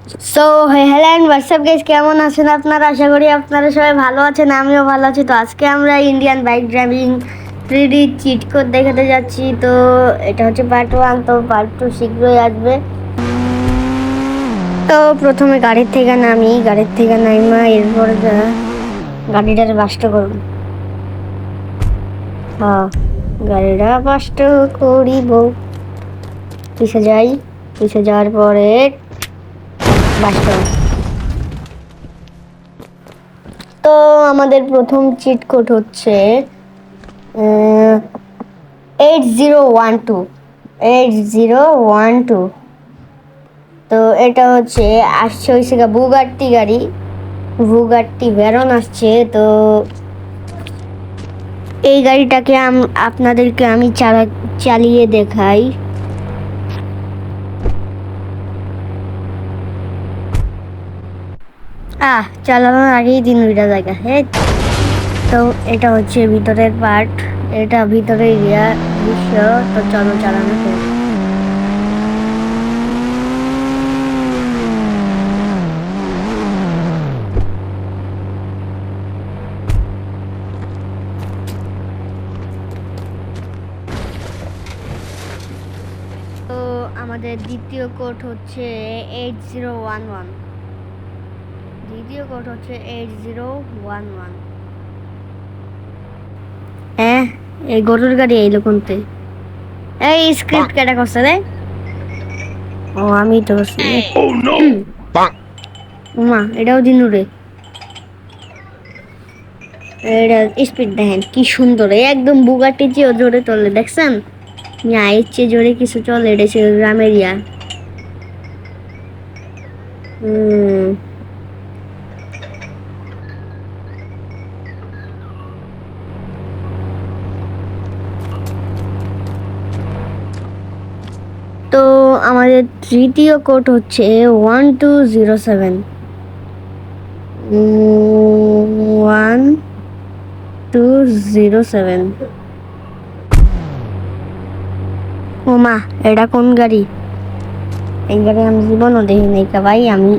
So hello and WhatsApp guys, কেমন আছেন আপনারা? আশা করি আপনারা সবাই ভালো আছেন, আমিও ভালো আছি। তো আজকে আমরা Indian bike driving 3D cheat code দেখাতে যাচ্ছি। তো এটা হচ্ছে পার্ট 1, তো পার্ট 2 শীঘ্রই আসবে। তো প্রথমে গাড়ির থেকে নাইমা এরপর গাড়িটার বাসটা করুন। হ্যাঁ, গাড়িটা বাসটা করিব। পিছে যাওয়ার পরে বাসটা। তো আমাদের প্রথম চিট কোড হচ্ছে 8012। তো এটা হচ্ছে আসছে হয়েছে বুগাট্টি ভেরন আসছে। তো এই গাড়িটাকে আপনাদেরকে আমি চালিয়ে দেখাই। চালানোর আগেই 3 জায়গা। হ্যাঁ, তো এটা হচ্ছে ভিতরের পার্ট, এটা ভিতরের দৃশ্য। তো চলো চালানো হোক। তো আমাদের দ্বিতীয় কোড হচ্ছে 8011। দ্বিতীয় কোড হচ্ছে 8011। হ্যাঁ, এই গরুর গাড়ি এইলো কোনতে? এই স্ক্রিপ্ট কেটা করছে রে? ও আমি তো করছি। মা এটাও দিনু রে। এটা স্পিড দেখেন কি সুন্দর, একদম বুগাটি চেয়েও জোরে চলে, দেখছেন? এর চেয়ে জোরে কিছু চলে, এটা ছিল গ্রামের ইয়া। তো আমাদের তৃতীয় কোড হচ্ছে 1207। 1207। ও মা, এটা কোন গাড়ি? এই গাড়ি আমি জীবনও দেখি নাই ভাই, আমি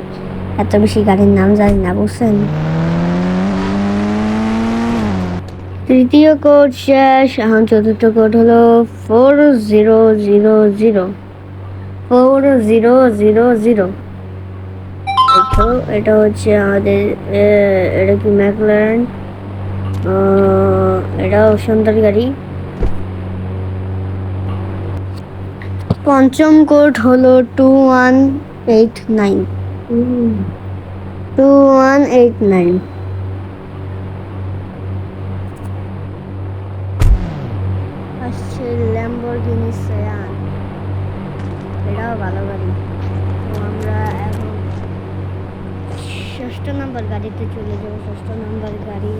এত বেশি গাড়ির নাম জানি না, বুঝছেন? তৃতীয় কোড শেষ, এখন চতুর্থ কোড হলো 4000। তো এটা হচ্ছে আমাদের এটা কি ম্যাকলারেন, এটাও সুন্দর গাড়ি। পঞ্চম কোড হলো 2189। আসছে ল্যাম্বরগিনি সায়ান, এটাও ভালো গাড়ি। তো আমরা এখন 6 নম্বর গাড়িতে চলে যাবো। 6 নম্বর গাড়ি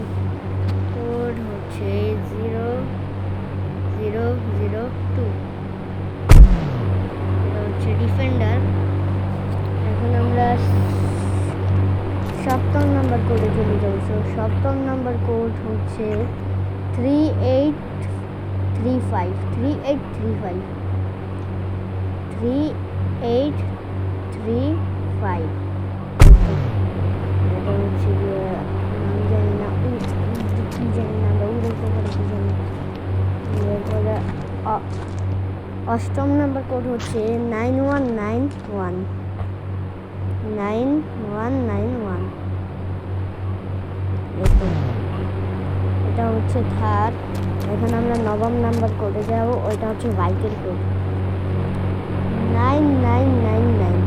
কোড হচ্ছে 0002। এটা হচ্ছে ডিফেন্ডার। এখন আমরা 7 নম্বর কোডে চলে যাবো। 7 নম্বর কোড হচ্ছে 3835। 3835। এটা হচ্ছে নাম জানি না, কি জানি না, কি জানি। এরপরে 8 নম্বর কোড হচ্ছে 9191। এটা হচ্ছে থার। এখন আমরা 9 নম্বর কোডে যাব, ওইটা হচ্ছে বাইকের কোড 9999।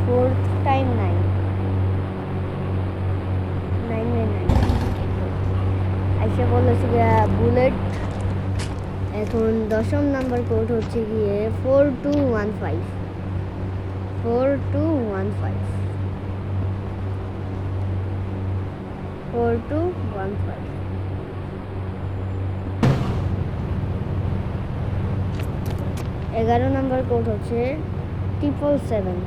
4th time 999। আইসা বলেছে বুলেট। এখন 10 নম্বর কোড হচ্ছে গিয়ে 4215। 4215। 4215। 11 নম্বর কোড হচ্ছে 777।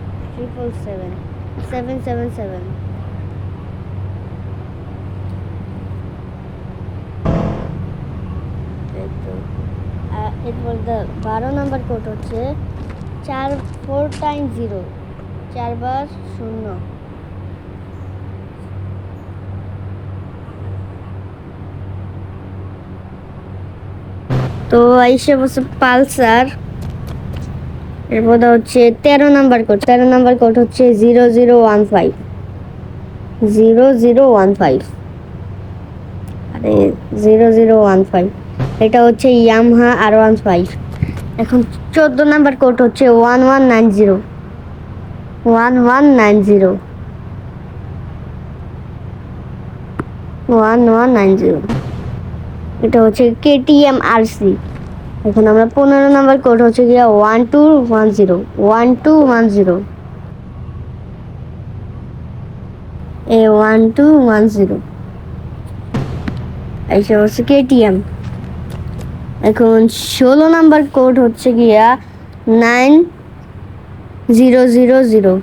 এরপর 12 নম্বর কোড হচ্ছে 4 টাইম 0, 4 বার 0। তো এসে বসে পালসার। এরপর হচ্ছে 13 নাম্বার কোড। 13 নাম্বার কোড হচ্ছে 0015, 0015। আরে 0015, এটা হচ্ছে ইয়ামাহা R15। এখন 14 নাম্বার কোড হচ্ছে 1190, 1190, 1190। এটা হচ্ছে KTM RC। এখন আমরা 15 নাম্বার কোড হচ্ছে গিয়া 1210, 1210, A1210। এইসব হচ্ছে KTM। এখন 16 নাম্বার কোড হচ্ছে গিয়া 9000,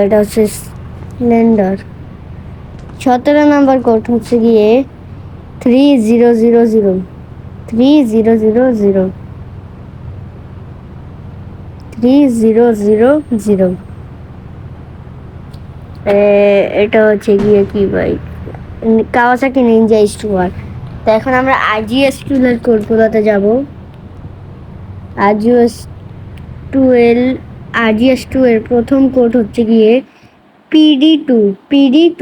এটা হচ্ছে স্প্লেন্ডার। 17 নাম্বার কোড হচ্ছে গিয়ে 3000, 3000, 3000। এটা হচ্ছে গিয়ে কি বাইক, কাওয়াসাকি নিনজা স্টুয়ার। তো এখন আমরা RGS 12 কোডগুলোতে যাব। RGS 2 এর প্রথম কোড হচ্ছে গিয়ে PD2, PD2,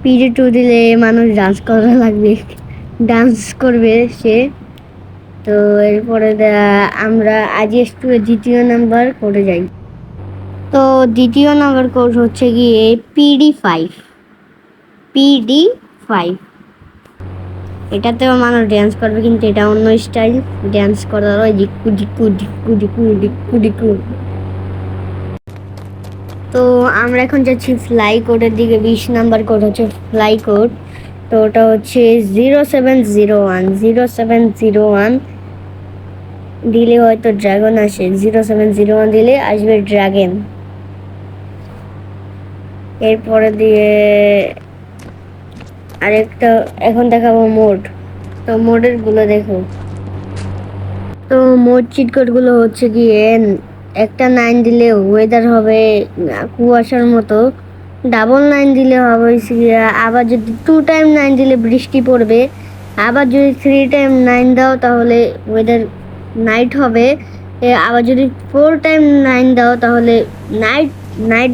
PD2 দিলে মানুষ ডান্স করা লাগবে, ডান্স করবে সে। তো এরপরে আমরা RGS 2 এর দ্বিতীয় নাম্বার কোডে যাই। তো দ্বিতীয় নাম্বার কোড হচ্ছে গিয়ে PD5, PD5। এটাতেও মানুষ ড্যান্স করবে, কিন্তু এটা অন্য স্টাইল ড্যান্স করার, ওই ডিকু ডিকু ডিকু ডিকু ডিকু ডিকু। তো আমরা এখন যাচ্ছি ফ্লাই কোডের দিকে। 20 নাম্বার কোড হচ্ছে ফ্লাই কোড। তো ওটা হচ্ছে 0701, 0701 দিলে হয়তো ড্রাগন আসে। 0701 দিলে আসবে ড্রাগন। এরপরে দিয়ে আরেকটা এখন দেখাবো মোড। তো মোডের গুলো দেখো। তো মোড চিট কোডগুলো হচ্ছে গিয়ে একটা 9 দিলে ওয়েদার হবে কুয়াশার মতো, ডাবল 9 দিলে হবে আবার যদি 2 টাইম 9 দিলে বৃষ্টি পড়বে, আবার যদি 3 টাইম 9 দাও তাহলে ওয়েদার নাইট হবে, আবার যদি 4 টাইম 9 দাও তাহলে নাইট নাইট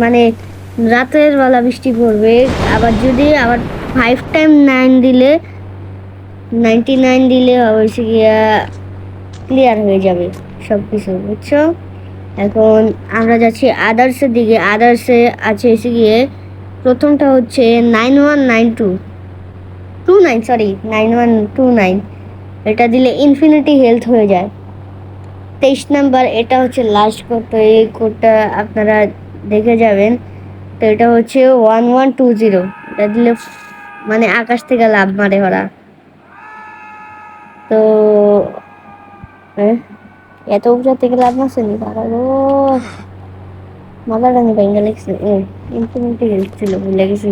মানে রাতের বেলা বৃষ্টি পড়বে। আবার 5 টাইম 9 দিলে 99 দিলে হচ্ছে গিয়া ক্লিয়ার হয়ে যাবে সব কিছু, বুঝছো? এখন আমরা যাচ্ছি আদার্সের দিকে। আদার্সে আছে এসে গিয়ে প্রথমটা হচ্ছে 9129, সরি 9129। এটা দিলে ইনফিনিটি হেলথ হয়ে যায়। 23 নাম্বার, এটা হচ্ছে লাস্ট কোড। তো এই কোডটা আপনারা দেখে যাবেন। তো এটা হচ্ছে 1120। এটা দিলে মানে আকাশ থেকে লাভ মারে ওরা। তো এত উপর থেকে লাভ মারছেনি তারা গো, মাথাটা আমি ভেঙে লেগেছে। ইনফিনিটি হেলথ ছিল, ভুলে গেছি।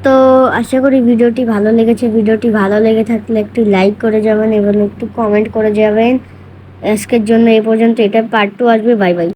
তো আশা করি ভিডিওটি ভালো লেগেছে। ভিডিওটি ভালো লেগে থাকলে একটু লাইক করে যাবেন এবং একটু কমেন্ট করে যাবেন। আজকের জন্য এই পর্যন্ত। এটা পার্ট 2 আসবে। Bye bye.